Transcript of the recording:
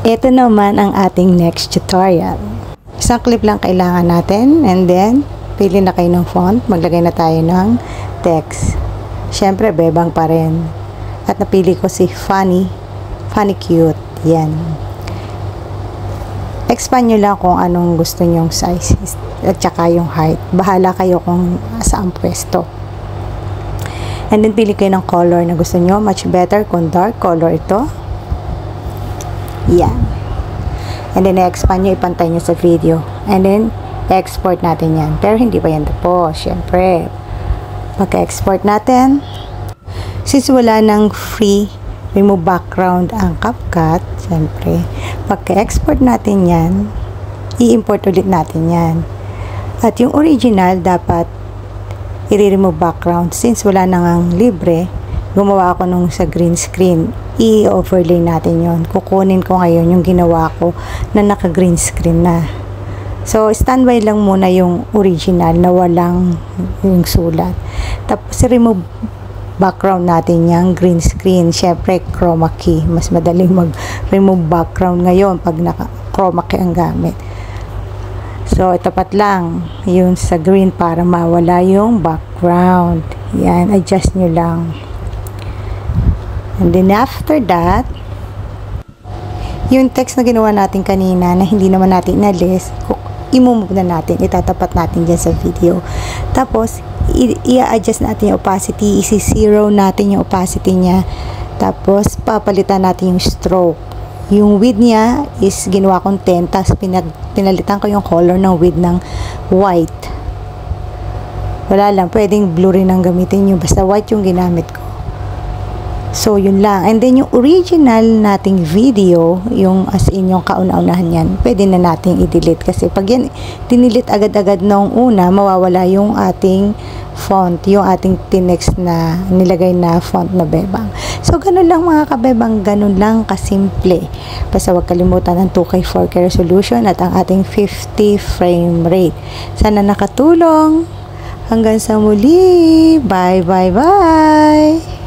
Ito naman ang ating next tutorial. Isang clip lang kailangan natin, and then pili na kayo ng font, maglagay na tayo ng text. Syempre bebang pa rin. At napili ko si Funny Cute. Yan. Expand nyo lang kung anong gusto nyong size at saka yung height. Bahala kayo kung saan pwesto. And then pili kayo ng color na gusto nyo. Much better kung dark color ito. Yan. And then expand nyo, ipantay nyo sa video. And then export natin yan. Pero hindi pa yan po. Syempre, pagka-export natin, since wala nang free remove background ang CapCut, syempre, pagka-export natin yan, i-import ulit natin yan. At yung original, dapat i-remove background. Since wala nang libre, gumawa ako nung sa green screen. I-overlay natin yon. Kukunin ko ngayon yung ginawa ko na naka-green screen na. So, standby lang muna yung original na walang yung sulat. Tapos, remove background natin yung green screen. Syempre, chroma key. Mas madaling mag-remove background ngayon pag naka-chroma key ang gamit. So, tapat lang yun sa green para mawala yung background. Yan, adjust nyo lang. And then after that, yung text na ginawa natin kanina na hindi naman natin inalis, i-move na natin, itatapat natin dyan sa video. Tapos, i-adjust natin yung opacity, isi-zero natin yung opacity niya. Tapos, papalitan natin yung stroke. Yung width niya is ginawa kong 10, tapos pinalitan ko yung color ng width ng white. Wala lang, pwedeng blue rin ang gamitin nyo, basta white yung ginamit ko. So, yun lang. And then, yung original nating video, yung as in yung kauna-unahan yan, pwede na nating i-delete. Kasi pag yan, dinilit agad-agad noong una, mawawala yung ating font, yung ating tinext na nilagay na font na bebang. So, ganun lang mga kabebang, ganun lang kasimple. Basta huwag kalimutan ang 2K 4K resolution at ang ating 50 frame rate. Sana nakatulong. Hanggang sa muli. Bye, bye, bye!